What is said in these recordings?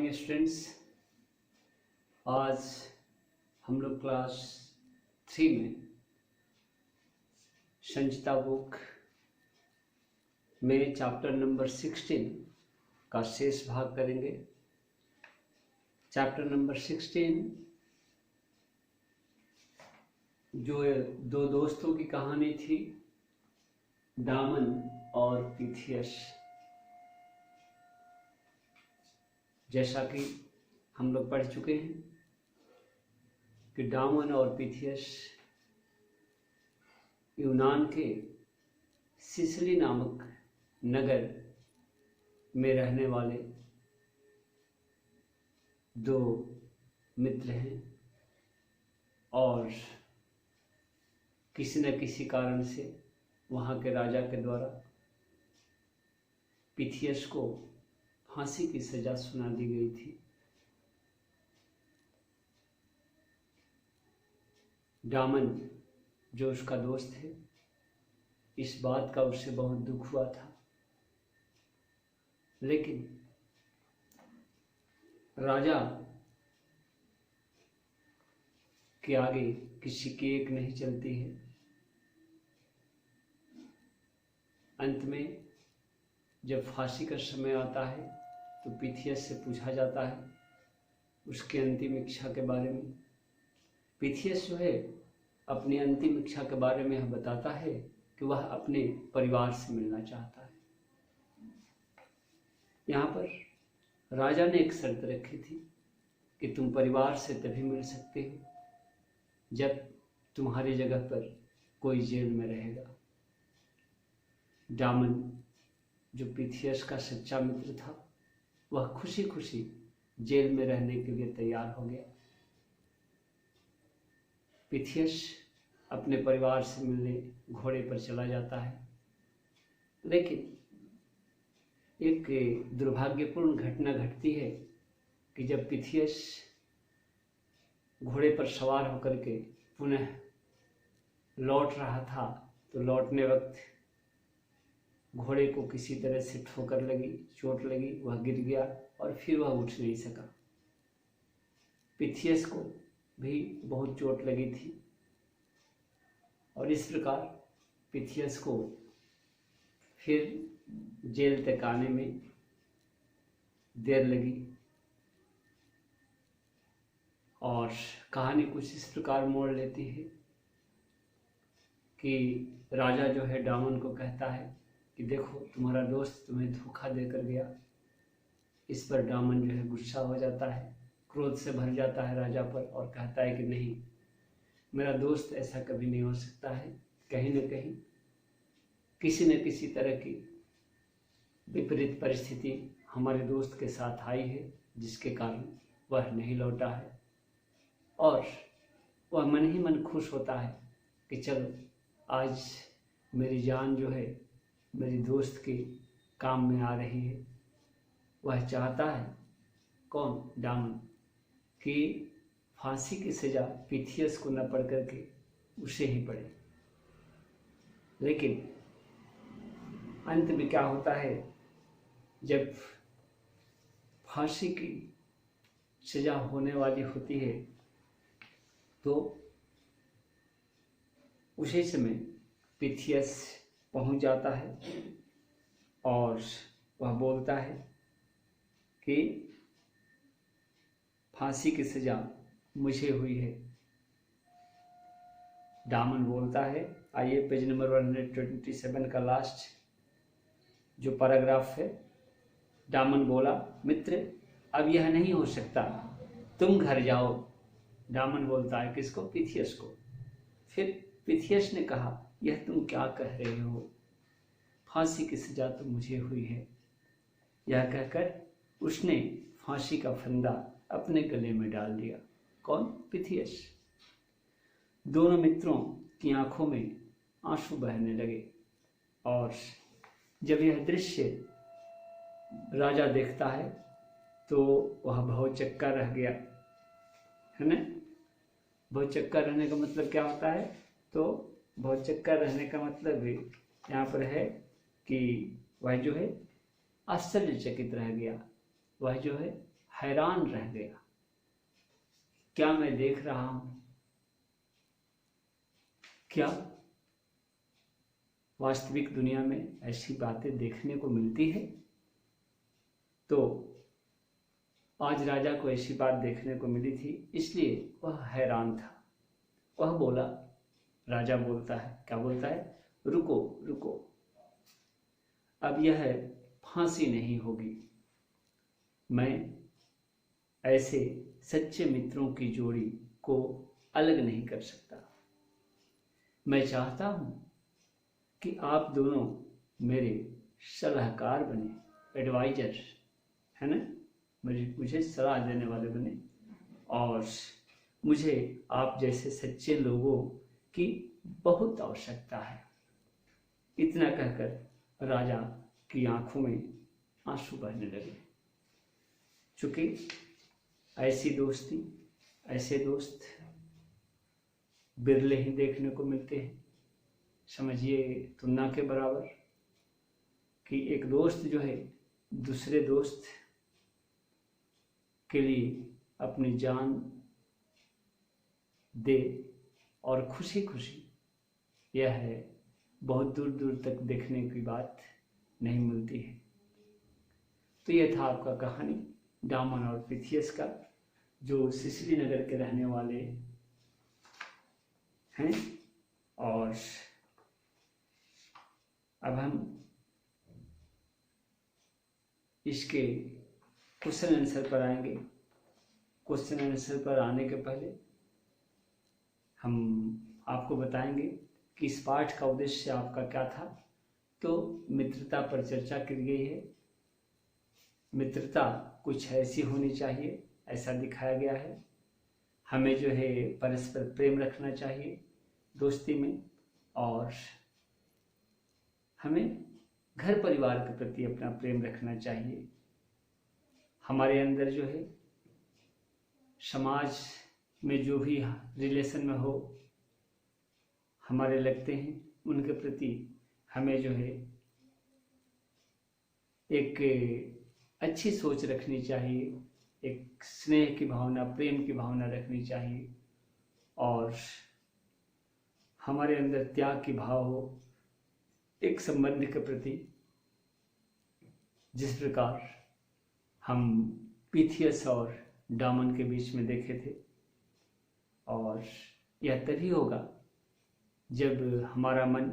Morning students. आज हम लोग क्लास 3 में संचिता बुक में चैप्टर नंबर 16 का शेष भाग करेंगे। चैप्टर नंबर 16 जो दो दोस्तों की कहानी थी, डामन और पीथियस। जैसा कि हम लोग पढ़ चुके हैं कि डामन और पीथियस यूनान के सिसिली नामक नगर में रहने वाले दो मित्र हैं और किसी न किसी कारण से वहाँ के राजा के द्वारा पीथियस को फांसी की सजा सुना दी गई थी। डामन जो उसका दोस्त है, इस बात का उसे बहुत दुख हुआ था, लेकिन राजा के आगे किसी की एक नहीं चलती है। अंत में जब फांसी का समय आता है तो पीथियस से पूछा जाता है उसके अंतिम इच्छा के बारे में। पीथियस जो है अपनी अंतिम इच्छा के बारे में बताता है कि वह अपने परिवार से मिलना चाहता है। यहाँ पर राजा ने एक शर्त रखी थी कि तुम परिवार से तभी मिल सकते हो जब तुम्हारी जगह पर कोई जेल में रहेगा। डामन जो पीथियस का सच्चा मित्र था, वह खुशी खुशी जेल में रहने के लिए तैयार हो गया। पीथियस अपने परिवार से मिलने घोड़े पर चला जाता है, लेकिन एक दुर्भाग्यपूर्ण घटना घटती है कि जब पीथियस घोड़े पर सवार होकर के पुनः लौट रहा था तो लौटने वक्त घोड़े को किसी तरह से ठोकर लगी, चोट लगी, वह गिर गया और फिर वह उठ नहीं सका। पीथियस को भी बहुत चोट लगी थी और इस प्रकार पीथियस को फिर जेल तक आने में देर लगी और कहानी कुछ इस प्रकार मोड़ लेती है कि राजा जो है डामन को कहता है कि देखो तुम्हारा दोस्त तुम्हें धोखा देकर गया। इस पर डामन जो है गुस्सा हो जाता है, क्रोध से भर जाता है राजा पर और कहता है कि नहीं, मेरा दोस्त ऐसा कभी नहीं हो सकता है। कहीं न कहीं किसी न किसी तरह की विपरीत परिस्थिति हमारे दोस्त के साथ आई है जिसके कारण वह नहीं लौटा है और वह मन ही मन खुश होता है कि चलो आज मेरी जान जो है मेरी दोस्त के काम में आ रही है। वह चाहता है, कौन? डामन, कि फांसी की सजा पीथियस को न पड़ करके उसे ही पड़े। लेकिन अंत में क्या होता है, जब फांसी की सजा होने वाली होती है तो उसी समय पीथियस पहुंच जाता है और वह बोलता है कि फांसी की सजा मुझे हुई है। डामन बोलता है, आइए पेज नंबर 127 का लास्ट जो पैराग्राफ है। डामन बोला, मित्र अब यह नहीं हो सकता, तुम घर जाओ। डामन बोलता है किसको? पीथियस को। फिर पीथियस ने कहा, यह तुम क्या कह रहे हो, फांसी की सजा तो मुझे हुई है। यह कहकर उसने फांसी का फंदा अपने गले में डाल दिया। कौन? पीथियस। दोनों मित्रों की आंखों में आंसू बहने लगे और जब यह दृश्य राजा देखता है तो वह भौचक्का रह गया, है ना। भौचक्का रहने का मतलब क्या होता है? तो भौचक्का रहने का मतलब भी यहाँ पर है कि वह जो है आश्चर्यचकित रह गया, वह जो है हैरान रह गया, क्या मैं देख रहा हूं? क्या वास्तविक दुनिया में ऐसी बातें देखने को मिलती है? तो आज राजा को ऐसी बात देखने को मिली थी, इसलिए वह हैरान था। वह बोला, राजा बोलता है, क्या बोलता है? रुको रुको, अब यह फांसी नहीं होगी। मैं ऐसे सच्चे मित्रों की जोड़ी को अलग नहीं कर सकता। मैं चाहता हूं कि आप दोनों मेरे सलाहकार बने, एडवाइजर, है ना, मुझे सलाह देने वाले बने, और मुझे आप जैसे सच्चे लोगों की बहुत आवश्यकता है। इतना कहकर राजा की आंखों में आंसू बहने लगे। चूंकि ऐसी दोस्ती, ऐसे दोस्त बिरले ही देखने को मिलते हैं। समझिए तुलना के बराबर कि एक दोस्त जो है दूसरे दोस्त के लिए अपनी जान दे, और खुशी खुशी, यह है बहुत दूर दूर तक देखने की बात नहीं मिलती है। तो यह था आपका कहानी डामन और पिथियस का, जो सिसिली नगर के रहने वाले हैं। और अब हम इसके क्वेश्चन आंसर पर आएंगे। क्वेश्चन आंसर पर आने के पहले हम आपको बताएंगे कि इस पाठ का उद्देश्य आपका क्या था। तो मित्रता पर चर्चा की गई है। मित्रता कुछ ऐसी होनी चाहिए, ऐसा दिखाया गया है। हमें जो है परस्पर प्रेम रखना चाहिए दोस्ती में, और हमें घर परिवार के प्रति अपना प्रेम रखना चाहिए। हमारे अंदर जो है समाज में जो भी रिलेशन में हो हमारे लगते हैं, उनके प्रति हमें जो है एक अच्छी सोच रखनी चाहिए, एक स्नेह की भावना, प्रेम की भावना रखनी चाहिए, और हमारे अंदर त्याग की भाव हो एक संबंध के प्रति। जिस प्रकार हम पिथियस और डामन के बीच में देखे थे, और यह तभी होगा जब हमारा मन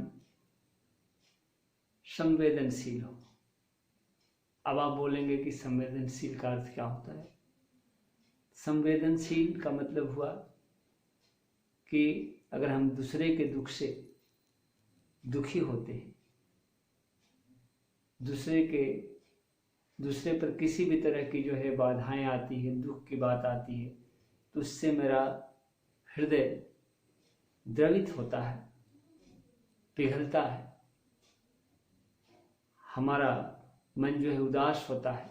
संवेदनशील हो। अब आप बोलेंगे कि संवेदनशील का अर्थ क्या होता है? संवेदनशील का मतलब हुआ कि अगर हम दूसरे के दुख से दुखी होते हैं, दूसरे पर किसी भी तरह की जो है बाधाएं आती है, दुख की बात आती है, तो उससे मेरा हृदय द्रवित होता है, पिघलता है, हमारा मन जो है उदास होता है,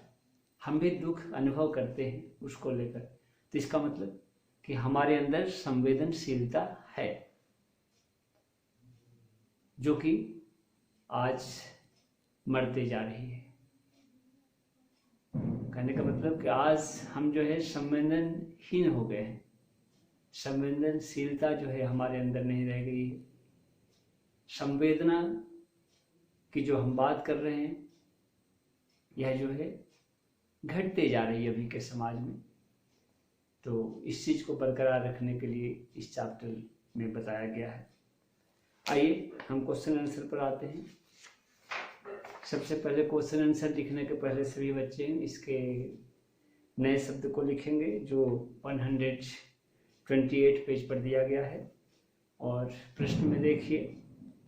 हम भी दुख अनुभव करते हैं उसको लेकर। तो इसका मतलब कि हमारे अंदर संवेदनशीलता है, जो कि आज मरते जा रही है। कहने का मतलब कि आज हम जो है संवेदनहीन हो गए हैं, संवेदनशीलता जो है हमारे अंदर नहीं रह गई है। संवेदना की जो हम बात कर रहे हैं, यह जो है घटते जा रही है अभी के समाज में। तो इस चीज़ को बरकरार रखने के लिए इस चैप्टर में बताया गया है। आइए हम क्वेश्चन आंसर पर आते हैं। सबसे पहले क्वेश्चन आंसर लिखने के पहले सभी बच्चे इसके नए शब्द को लिखेंगे, जो 128 पेज पर दिया गया है। और प्रश्न में देखिए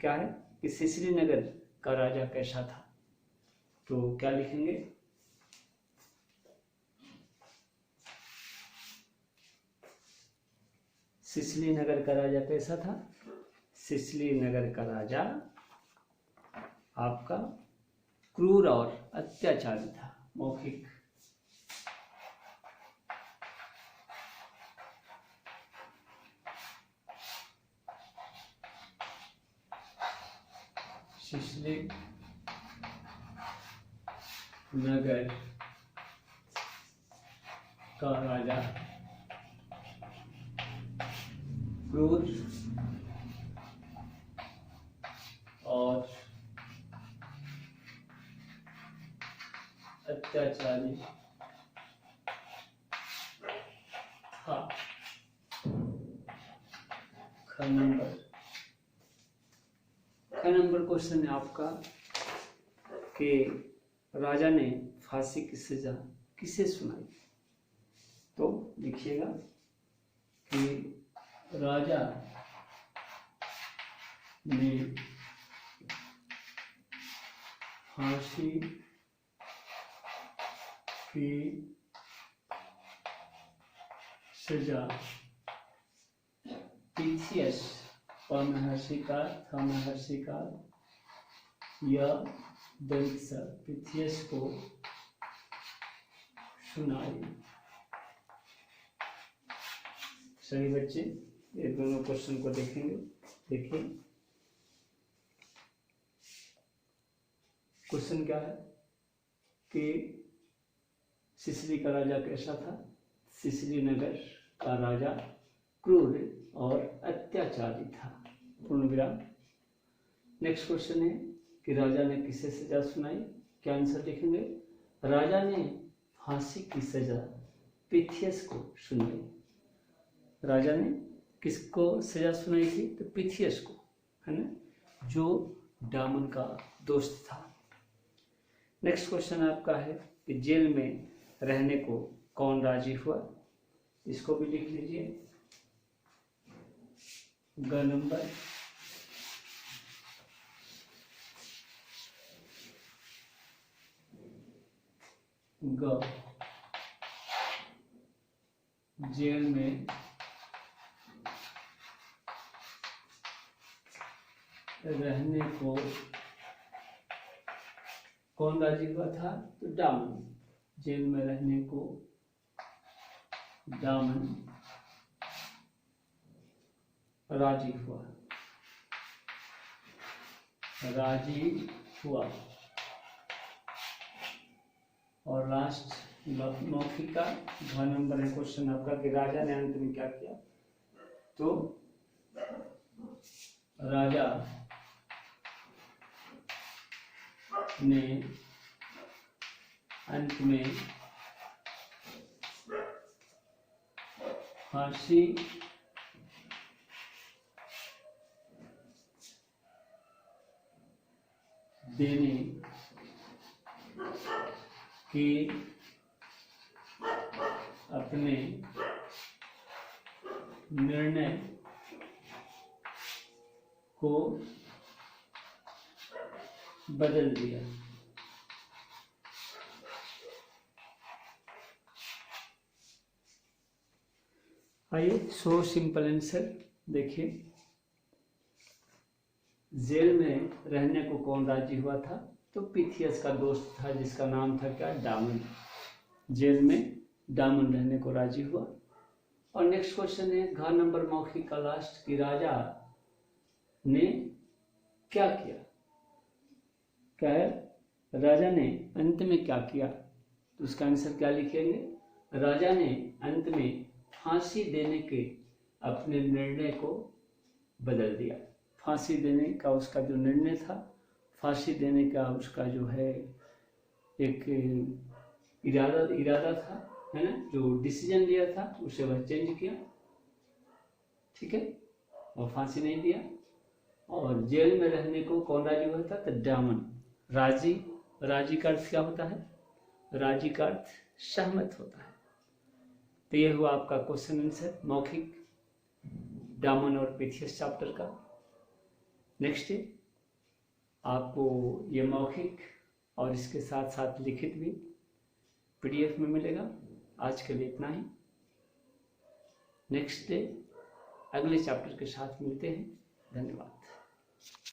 क्या है कि सिसिली नगर का राजा कैसा था। तो क्या लिखेंगे? सिसिली नगर का राजा कैसा था? सिसिली नगर का राजा आपका क्रूर और अत्याचारी था। मौखिक सिसिली नगर का राजा क्रूर और अत्याचारी था। ख नंबर क्वेश्चन है आपका कि राजा ने फांसी की सजा किसे सुनाई। तो लिखिएगा कि राजा ने फांसी की सजा पिथियस और महर्षि का या दंत पिथियस को सुनाई। सही बच्चे, ये दोनों क्वेश्चन को देखेंगे। देखिए क्वेश्चन क्या है कि सिसिली का राजा कैसा था। सिसिली नगर का राजा क्रूर और अत्याचारी था। पूर्ण विराम। नेक्स्ट क्वेश्चन है कि राजा ने किसे सजा सुनाई। क्या आंसर लिखेंगे। राजा ने फांसी की सजा पिथियस को सुनाई। राजा ने किसको सजा सुनाई थी। तो पिथियस को, है ना, जो डामन का दोस्त था। नेक्स्ट क्वेश्चन आपका है कि जेल में रहने को कौन राजी हुआ। इसको भी लिख लीजिए। ग नंबर ग जेल में रहने को कौन राजी हुआ था। तो डामन। जेल में रहने को डामन राजी हुआ। और लास्ट मौखिक का घ नंबर है क्वेश्चन आपका कि राजा ने अंत में क्या किया। तो राजा ने अंत में फांसी देने के अपने निर्णय को बदल दिया। आइए सो सिंपल आंसर देखिए। जेल में रहने को कौन राजी हुआ था। तो पिथियस का दोस्त था जिसका नाम था क्या, डामन। जेल में डामन रहने को राजी हुआ। और नेक्स्ट क्वेश्चन है घ नंबर मौखिक का लास्ट कि राजा ने क्या किया। क्या है, राजा ने अंत में क्या किया। तो उसका आंसर क्या लिखेंगे। राजा ने अंत में फांसी देने के अपने निर्णय को बदल दिया। फांसी देने का उसका जो निर्णय था, फांसी देने का उसका जो है एक इरादा था, है ना, जो डिसीजन लिया था उसे वह चेंज किया। ठीक है, और फांसी नहीं दिया। और जेल में रहने को कौन राजी हुआ था। तो डामन। राजी का अर्थ क्या होता है। राजी का अर्थ सहमत होता है। तो यह हुआ आपका क्वेश्चन आंसर मौखिक डामन और पिथियस चैप्टर का। नेक्स्ट आपको ये मौखिक और इसके साथ साथ लिखित भी पीडीएफ में मिलेगा। आज के लिए इतना ही। नेक्स्ट डे अगले चैप्टर के साथ मिलते हैं। धन्यवाद।